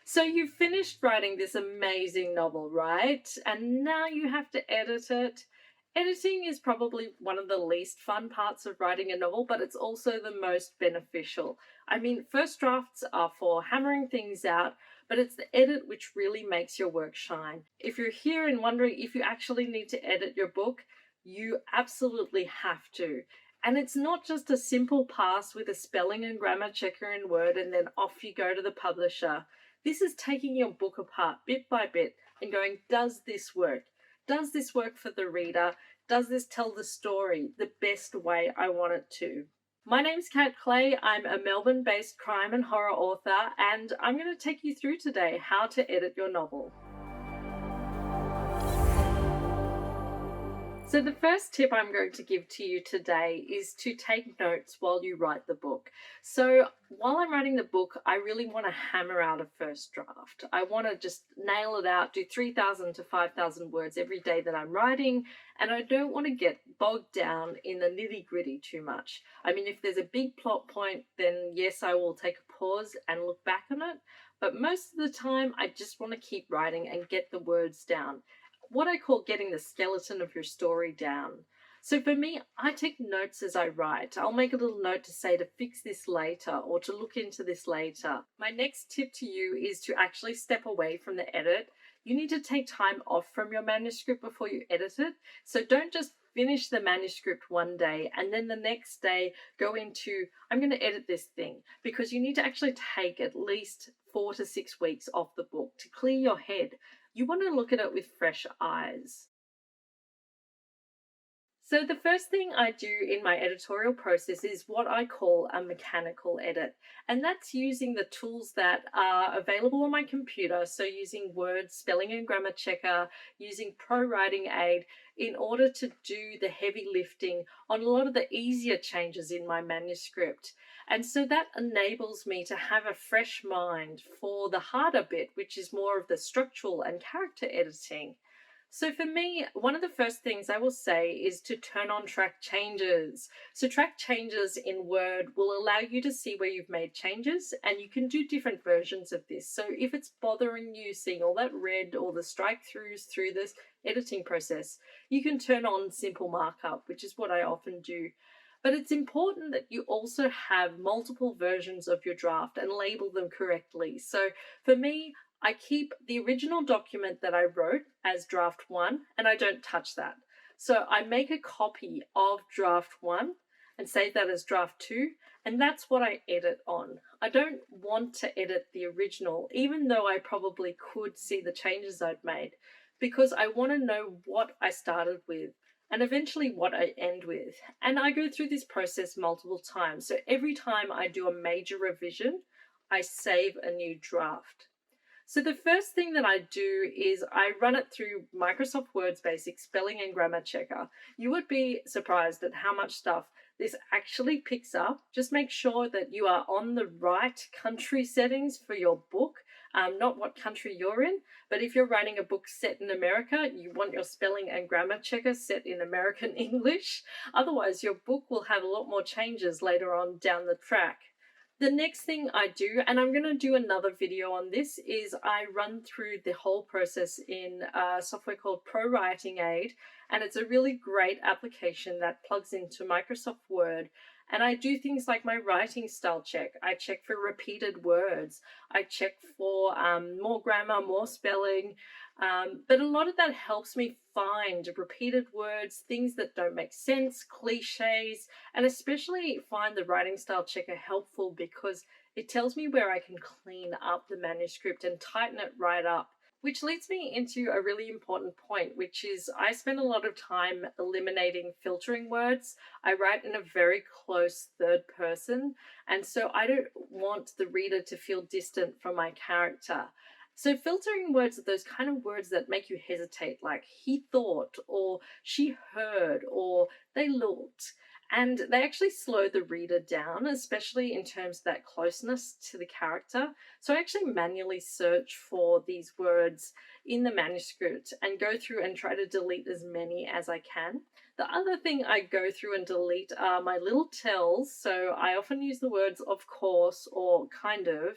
So you've finished writing this amazing novel, right? And now you have to edit it. Editing is probably one of the least fun parts of writing a novel, but it's also the most beneficial. I mean, first drafts are for hammering things out, but it's the edit which really makes your work shine. If you're here and wondering if you actually need to edit your book, you absolutely have to. And it's not just a simple pass with a spelling and grammar checker in Word and then off you go to the publisher. This is taking your book apart bit by bit and going, does this work? Does this work for the reader? Does this tell the story the best way I want it to? My name's Kat Clay. I'm a Melbourne-based crime and horror author, and I'm going to take you through today how to edit your novel. So the first tip I'm going to give to you today is to take notes while you write the book. So while I'm writing the book, I really want to hammer out a first draft. I want to just nail it out, do 3,000 to 5,000 words every day that I'm writing, and I don't want to get bogged down in the nitty-gritty too much. I mean, if there's a big plot point, then yes, I will take a pause and look back on it, but most of the time I just want to keep writing and get the words down, what I call getting the skeleton of your story down. So for me, I take notes as I write. I'll make a little note to say to fix this later or to look into this later. My next tip to you is to actually step away from the edit. You need to take time off from your manuscript before you edit it. So don't just finish the manuscript one day and then the next day go into, I'm going to edit this thing, because you need to actually take at least 4 to 6 weeks off the book to clear your head. You want to look at it with fresh eyes. So the first thing I do in my editorial process is what I call a mechanical edit. And that's using the tools that are available on my computer. So using Word, spelling and grammar checker, using Pro Writing Aid in order to do the heavy lifting on a lot of the easier changes in my manuscript. And so that enables me to have a fresh mind for the harder bit, which is more of the structural and character editing. So for me, one of the first things I will say is to turn on track changes. So track changes in Word will allow you to see where you've made changes, and you can do different versions of this. So if it's bothering you seeing all that red or the strike throughs through this editing process, you can turn on simple markup, which is what I often do. But it's important that you also have multiple versions of your draft and label them correctly. So for me, I keep the original document that I wrote as draft 1 and I don't touch that. So I make a copy of draft 1 and save that as draft 2, and that's what I edit on. I don't want to edit the original, even though I probably could see the changes I'd made, because I want to know what I started with and eventually what I end with. And I go through this process multiple times. So every time I do a major revision, I save a new draft. So the first thing that I do is I run it through Microsoft Word's basic spelling and grammar checker. You would be surprised at how much stuff this actually picks up. Just make sure that you are on the right country settings for your book, not what country you're in. But if you're writing a book set in America, you want your spelling and grammar checker set in American English. Otherwise, your book will have a lot more changes later on down the track. The next thing I do, and I'm going to do another video on this, is I run through the whole process in a software called Pro Writing Aid, and it's a really great application that plugs into Microsoft Word. And I do things like my writing style check. I check for repeated words. I check for more grammar, more spelling. But a lot of that helps me find repeated words, things that don't make sense, cliches, and especially find the writing style checker helpful because it tells me where I can clean up the manuscript and tighten it right up. Which leads me into a really important point, which is I spend a lot of time eliminating filtering words. I write in a very close third person, and so I don't want the reader to feel distant from my character. So filtering words are those kind of words that make you hesitate, like he thought, or she heard, or they looked. And they actually slow the reader down, especially in terms of that closeness to the character. So I actually manually search for these words in the manuscript and go through and try to delete as many as I can. The other thing I go through and delete are my little tells. So I often use the words of course or kind of,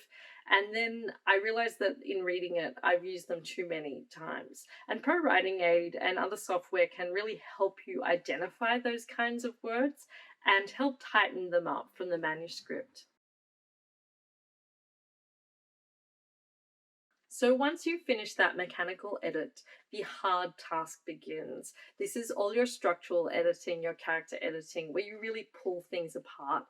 And then I realized that in reading it, I've used them too many times. And Pro Writing Aid and other software can really help you identify those kinds of words and help tighten them up from the manuscript. So once you finish that mechanical edit, the hard task begins. This is all your structural editing, your character editing, where you really pull things apart.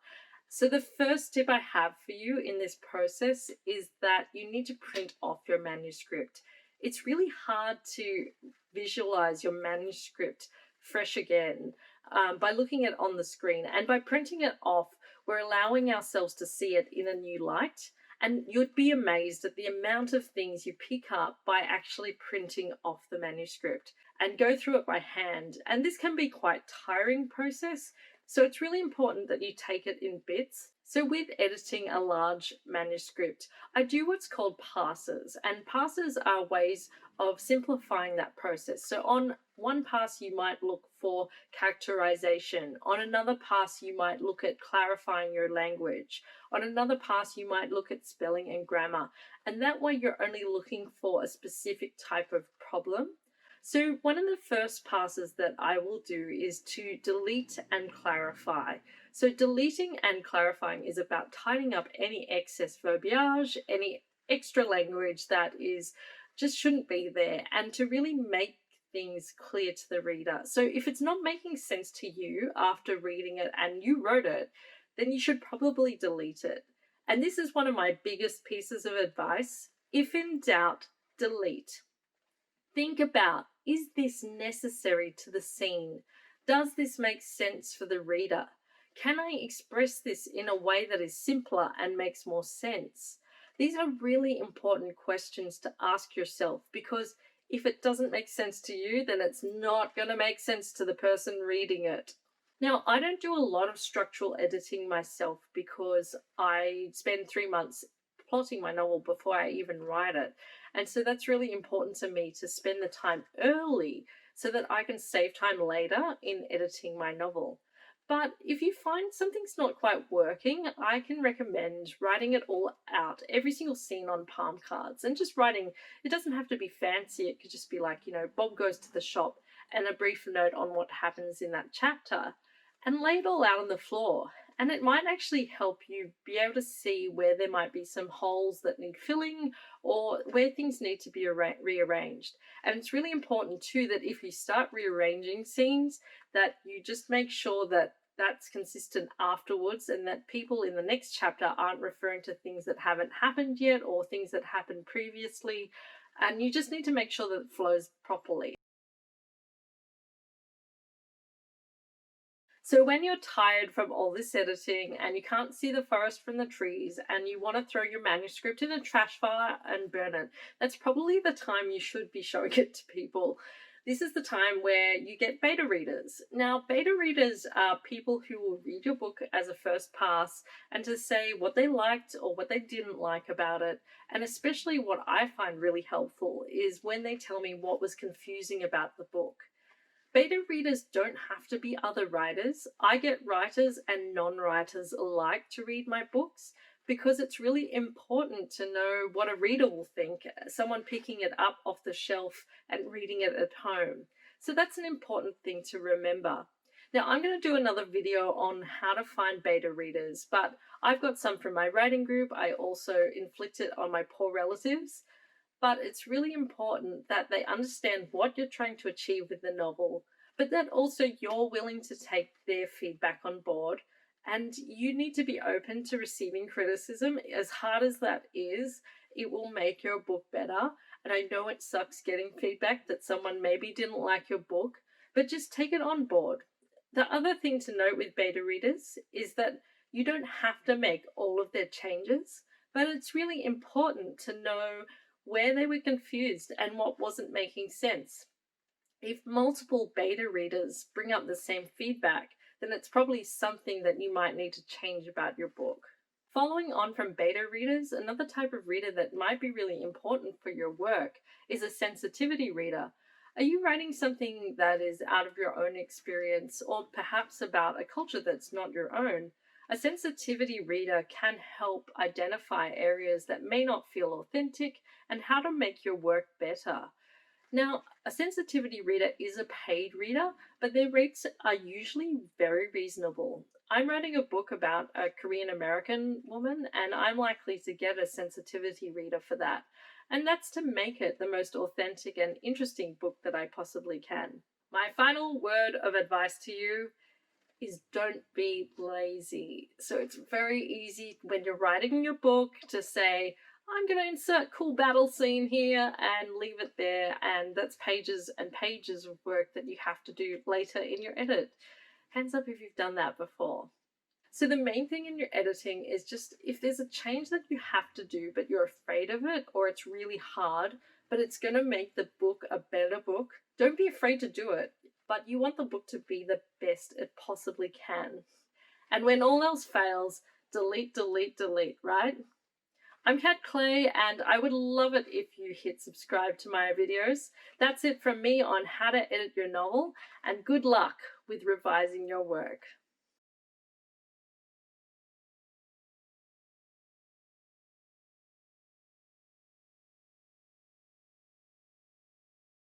So the first tip I have for you in this process is that you need to print off your manuscript. It's really hard to visualize your manuscript fresh again by looking at it on the screen. And by printing it off, we're allowing ourselves to see it in a new light, and you'd be amazed at the amount of things you pick up by actually printing off the manuscript and go through it by hand. And this can be quite tiring process. So it's really important that you take it in bits. So with editing a large manuscript, I do what's called passes, and passes are ways of simplifying that process. So on one pass, you might look for characterization. On another pass, you might look at clarifying your language. On another pass, you might look at spelling and grammar. And that way, you're only looking for a specific type of problem. So one of the first passes that I will do is to delete and clarify. So deleting and clarifying is about tidying up any excess verbiage, any extra language that is just shouldn't be there, and to really make things clear to the reader. So if it's not making sense to you after reading it and you wrote it, then you should probably delete it. And this is one of my biggest pieces of advice. If in doubt, delete. Think about, is this necessary to the scene? Does this make sense for the reader? Can I express this in a way that is simpler and makes more sense? These are really important questions to ask yourself, because if it doesn't make sense to you, then it's not going to make sense to the person reading it. Now, I don't do a lot of structural editing myself because I spend 3 months plotting my novel before I even write it. And so that's really important to me to spend the time early so that I can save time later in editing my novel. But if you find something's not quite working, I can recommend writing it all out, every single scene on palm cards, and just writing. It doesn't have to be fancy. It could just be like, Bob goes to the shop and a brief note on what happens in that chapter, and lay it all out on the floor. And it might actually help you be able to see where there might be some holes that need filling or where things need to be rearranged. And it's really important too that if you start rearranging scenes, that you just make sure that that's consistent afterwards, and that people in the next chapter aren't referring to things that haven't happened yet or things that happened previously. And you just need to make sure that it flows properly. So when you're tired from all this editing and you can't see the forest from the trees and you want to throw your manuscript in a trash fire and burn it, that's probably the time you should be showing it to people. This is the time where you get beta readers. Now, beta readers are people who will read your book as a first pass and to say what they liked or what they didn't like about it. And especially what I find really helpful is when they tell me what was confusing about the book. Beta readers don't have to be other writers. I get writers and non-writers alike to read my books because it's really important to know what a reader will think, someone picking it up off the shelf and reading it at home. So that's an important thing to remember. Now, I'm going to do another video on how to find beta readers, but I've got some from my writing group. I also inflict it on my poor relatives. But it's really important that they understand what you're trying to achieve with the novel, but that also you're willing to take their feedback on board. And you need to be open to receiving criticism. As hard as that is, it will make your book better. And I know it sucks getting feedback that someone maybe didn't like your book, but just take it on board. The other thing to note with beta readers is that you don't have to make all of their changes, but it's really important to know where they were confused and what wasn't making sense. If multiple beta readers bring up the same feedback, then it's probably something that you might need to change about your book. Following on from beta readers, another type of reader that might be really important for your work is a sensitivity reader. Are you writing something that is out of your own experience or perhaps about a culture that's not your own? A sensitivity reader can help identify areas that may not feel authentic and how to make your work better. Now, a sensitivity reader is a paid reader, but their rates are usually very reasonable. I'm writing a book about a Korean American woman, and I'm likely to get a sensitivity reader for that. And that's to make it the most authentic and interesting book that I possibly can. My final word of advice to you is don't be lazy. So it's very easy when you're writing your book to say, I'm going to insert cool battle scene here and leave it there. And that's pages and pages of work that you have to do later in your edit. Hands up if you've done that before. So the main thing in your editing is just if there's a change that you have to do, but you're afraid of it or it's really hard, but it's going to make the book a better book, don't be afraid to do it. But you want the book to be the best it possibly can. And when all else fails, delete, delete, delete, right? I'm Kat Clay, and I would love it if you hit subscribe to my videos. That's it from me on how to edit your novel, and good luck with revising your work.